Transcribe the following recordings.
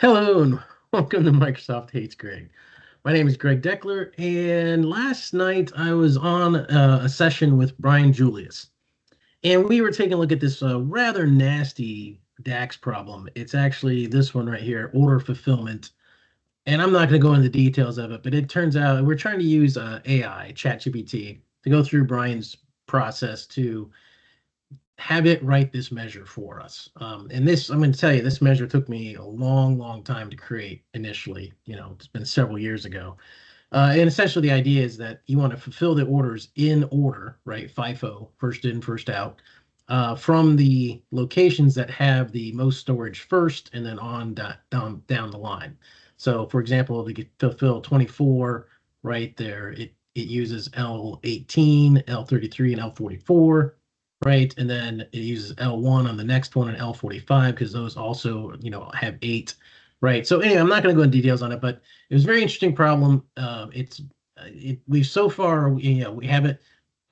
Hello and welcome to Microsoft Hates Greg. My name is Greg Deckler, and last night I was on a session with Brian Julius, and we were taking a look at this rather nasty DAX problem. It's actually this one right here, order fulfillment. And I'm not going to go into the details of it, but it turns out we're trying to use AI, ChatGPT, to go through Brian's process to have it write this measure for us. And this, I'm going to tell you, this measure took me a long, long time to create initially. It's been several years ago. And essentially, the idea is that you want to fulfill the orders in order, right? FIFO, first in, first out, from the locations that have the most storage first and then on down the line. So, for example, to fulfill 24 right there, it uses L18, L33, and L44, right? And then it uses L1 on the next one and L45 because those also, have eight, right? So anyway, I'm not going to go into details on it, but it was a very interesting problem. We've so far, we haven't,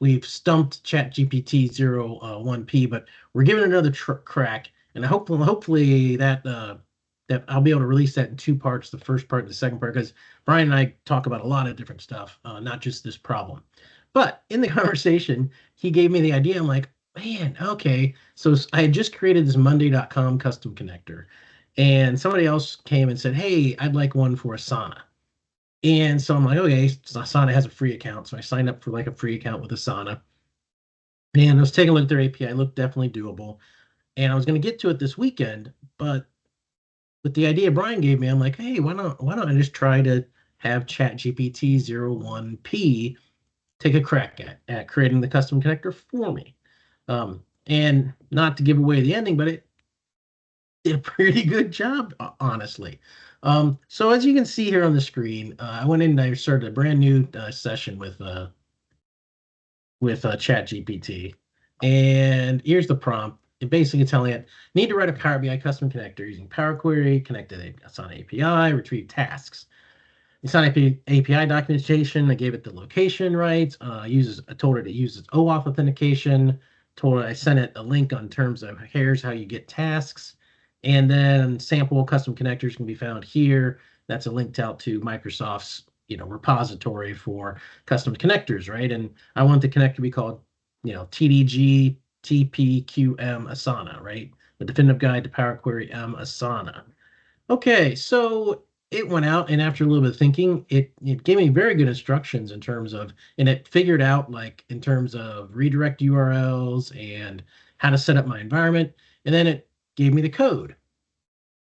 we've stumped ChatGPT 01P, but we're giving it another crack, and hopefully that I'll be able to release that in two parts, the first part and the second part, because Brian and I talk about a lot of different stuff, not just this problem. But in the conversation, he gave me the idea. I'm like, man, okay. So I had just created this Monday.com custom connector, and somebody else came and said, hey, I'd like one for Asana. And so I'm like, okay, so Asana has a free account. So I signed up for like a free account with Asana. And I was taking a look at their API. It looked definitely doable. And I was going to get to it this weekend, but with the idea Brian gave me, I'm like, hey, why don't I just try to have ChatGPT 01P take a crack at creating the custom connector for me. And not to give away the ending, but it did a pretty good job, honestly. So as you can see here on the screen, I went in and I started a brand new session with ChatGPT, and here's the prompt. It basically telling it need to write a Power BI custom connector using Power Query, connect to the Asana API, retrieve tasks. Asana API documentation. I gave it the location rights. I told it it uses OAuth authentication. Told it I sent it a link on terms of here's how you get tasks. And then sample custom connectors can be found here. That's a linked out to Microsoft's repository for custom connectors, right? And I want the connector to be called TDG TPQM Asana, right? The definitive guide to Power Query M Asana. Okay, so it went out, and after a little bit of thinking, it gave me very good instructions in terms of, and it figured out like in terms of redirect URLs and how to set up my environment, and then it gave me the code.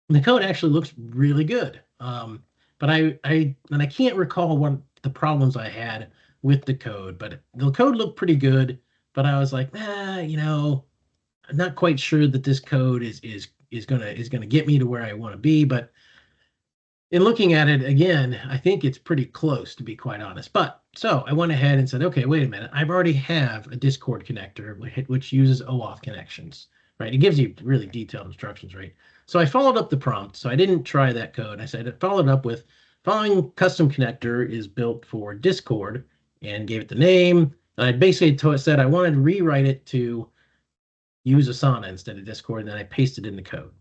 And the code actually looks really good. But I can't recall what the problems I had with the code, but the code looked pretty good. But I was like, I'm not quite sure that this code is gonna get me to where I want to be. But in looking at it again, I think it's pretty close, to be quite honest. But so I went ahead and said, okay, wait a minute. I've already have a Discord connector which uses OAuth connections, right? It gives you really detailed instructions, right? So I followed up the prompt. So I didn't try that code. I said it followed up with following custom connector is built for Discord and gave it the name. And I basically said I wanted to rewrite it to use Asana instead of Discord, and then I pasted in the code,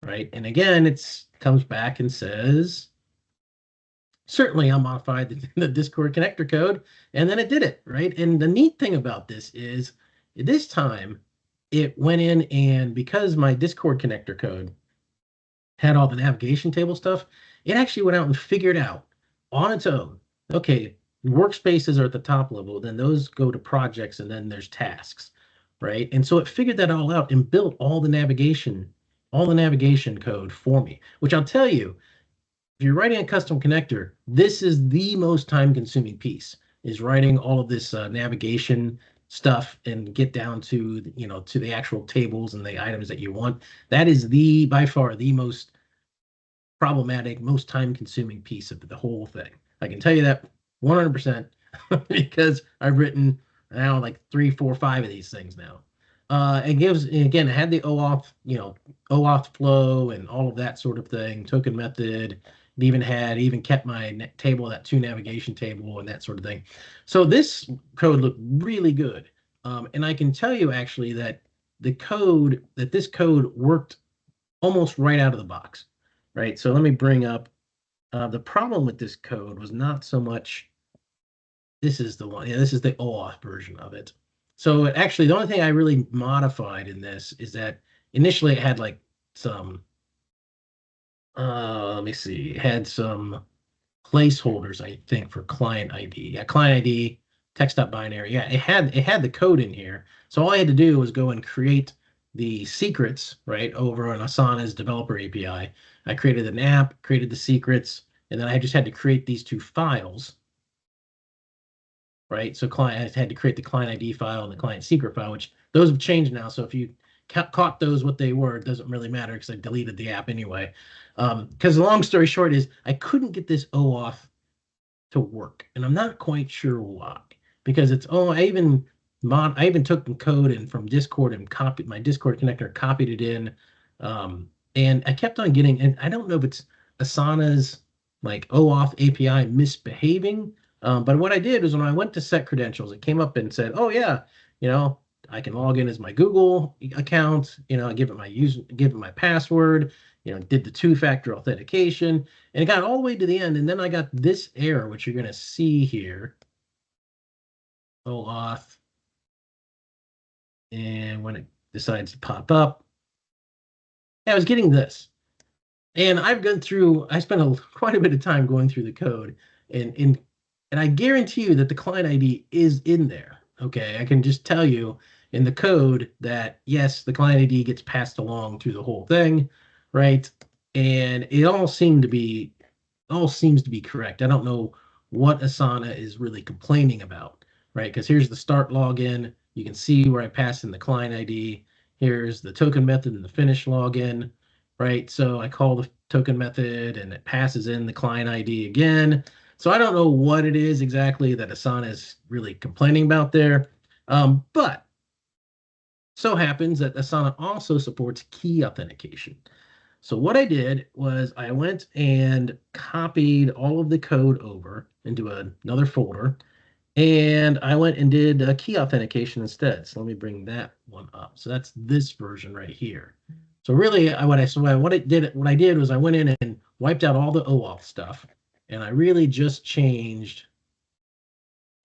right? And again, it comes back and says, certainly I'll modify the Discord connector code, and then it did it, right? And the neat thing about this is this time it went in, and because my Discord connector code had all the navigation table stuff, it actually went out and figured out on its own, okay, workspaces are at the top level, then those go to projects, and then there's tasks, right? And so it figured that all out and built all the navigation code for me, which I'll tell you, if you're writing a custom connector, this is the most time-consuming piece, is writing all of this navigation stuff and get down to to the actual tables and the items that you want. That is by far the most problematic, most time-consuming piece of the whole thing. I can tell you that 100% because I've written now like 3, 4, 5 of these things now. It gives, again, it had the OAuth flow and all of that sort of thing, token method. It even kept my table, that to navigation table and that sort of thing. So this code looked really good. And I can tell you actually that this code worked almost right out of the box. right? So let me bring up the problem with this code was not so much. This is the one. Yeah, this is the OAuth version of it. So actually, the only thing I really modified in this is that initially it had like some. Let me see. It had some placeholders, I think, for client ID. Yeah, client ID, text.binary. Yeah, it had the code in here. So all I had to do was go and create the secrets, right, over on Asana's developer API. I created an app, created the secrets, and then I just had to create these two files, right? So I had to create the client ID file and the client secret file, which those have changed now. So if you caught those what they were, it doesn't really matter because I deleted the app anyway. Because the long story short is I couldn't get this OAuth to work, and I'm not quite sure why. Because it's I even took the code and from Discord and copied my Discord connector, copied it in, and I kept on getting. And I don't know if it's Asana's like OAuth API misbehaving, but what I did was when I went to set credentials, it came up and said, "Oh yeah, you know, I can log in as my Google account. I give it my password. Did the two-factor authentication." And it got all the way to the end, and then I got this error, which you're going to see here. OAuth. And when it decides to pop up, I was getting this. And I spent quite a bit of time going through the code, and I guarantee you that the client ID is in there. Okay, I can just tell you in the code that yes, the client ID gets passed along through the whole thing, right? And it all seems to be correct. I don't know what Asana is really complaining about, right? Because here's the start login. You can see where I pass in the client ID. Here's the token method and the finish login, right? So I call the token method and it passes in the client ID again. So I don't know what it is exactly that Asana is really complaining about there. But so happens that Asana also supports key authentication. So what I did was I went and copied all of the code over into another folder, and I went and did key authentication instead. So let me bring that one up. So that's this version right here. So really, what I did was I went in and wiped out all the OAuth stuff, and I really just changed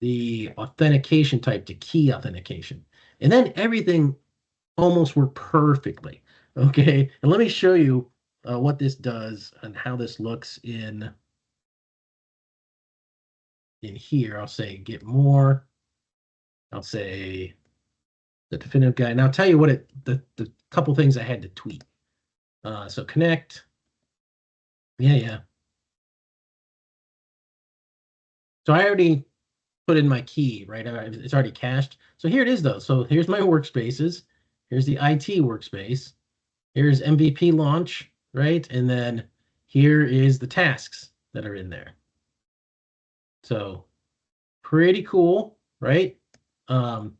the authentication type to key authentication, and then everything almost worked perfectly. Okay, and let me show you what this does and how this looks in here. I'll say get more. I'll say the definitive guide. And I'll tell you what the couple things I had to tweak. So connect. Yeah, yeah. So I already put in my key, right? It's already cached. So here it is though. So here's my workspaces. Here's the IT workspace. Here's MVP launch, right? And then here is the tasks that are in there. So pretty cool, right? And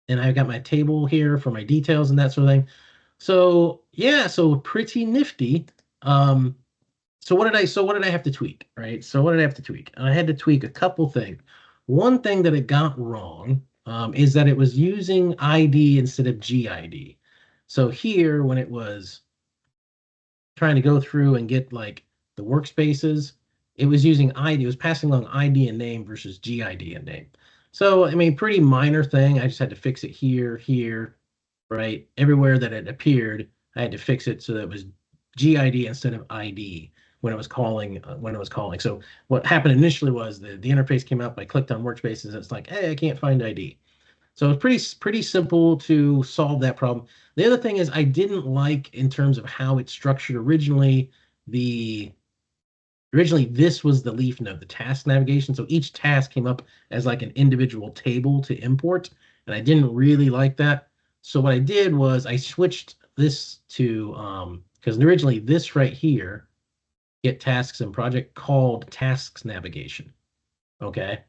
I've got my table here for my details and that sort of thing. So yeah, so pretty nifty. So what did I have to tweak, right? So what did I have to tweak? I had to tweak a couple things. One thing that it got wrong is that it was using ID instead of GID. So here, when it was trying to go through and get like the workspaces, it was using ID. It was passing along ID and name versus GID and name. So, I mean, pretty minor thing. I just had to fix it here, right? Everywhere that it appeared, I had to fix it so that it was GID instead of ID when it was calling. So what happened initially was the interface came up. I clicked on workspaces. And it's like, hey, I can't find ID. So it's pretty simple to solve that problem. The other thing is I didn't like in terms of how it's structured originally. The Originally this was the leaf node, the task navigation. So each task came up as like an individual table to import, and I didn't really like that. So what I did was I switched this to because originally this right here, get tasks and project, called tasks navigation. Okay.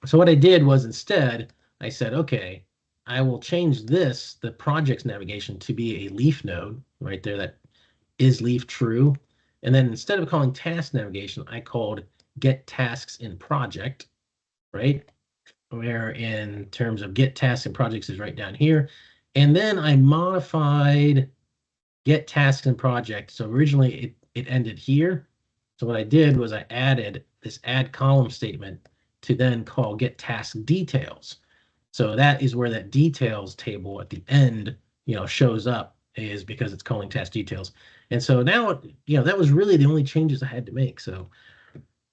So what I did was instead, I said, okay, I will change this, the projects navigation, to be a leaf node right there that is leaf true. And then instead of calling task navigation, I called get tasks in project, right? Where in terms of get tasks and projects is right down here. And then I modified get tasks and projects. So originally it ended here. So what I did was I added this add column statement to then call get task details. So that is where that details table at the end, shows up, is because it's calling task details. And so now, that was really the only changes I had to make. So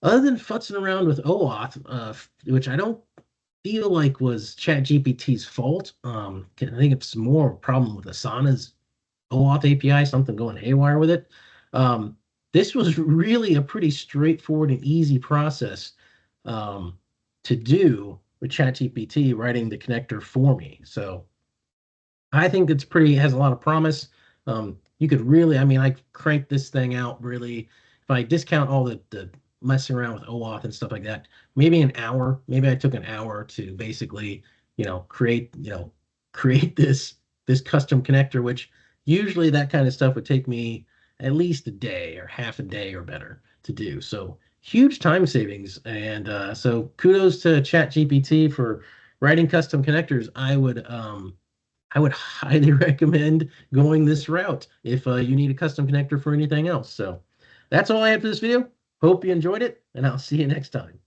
other than futzing around with OAuth, which I don't feel like was ChatGPT's fault. I think it's more a problem with Asana's OAuth API, something going haywire with it. Um, this was really a pretty straightforward and easy process um, to do with ChatGPT writing the connector for me. So I think it's has a lot of promise. You could really, I mean, I cranked this thing out really. If I discount all the messing around with OAuth and stuff like that, maybe an hour. Maybe I took an hour to basically, create this custom connector, which usually that kind of stuff would take me at least a day or half a day or better to do. So huge time savings. And so kudos to ChatGPT for writing custom connectors. I would highly recommend going this route if you need a custom connector for anything else. So that's all I have for this video. Hope you enjoyed it, and I'll see you next time.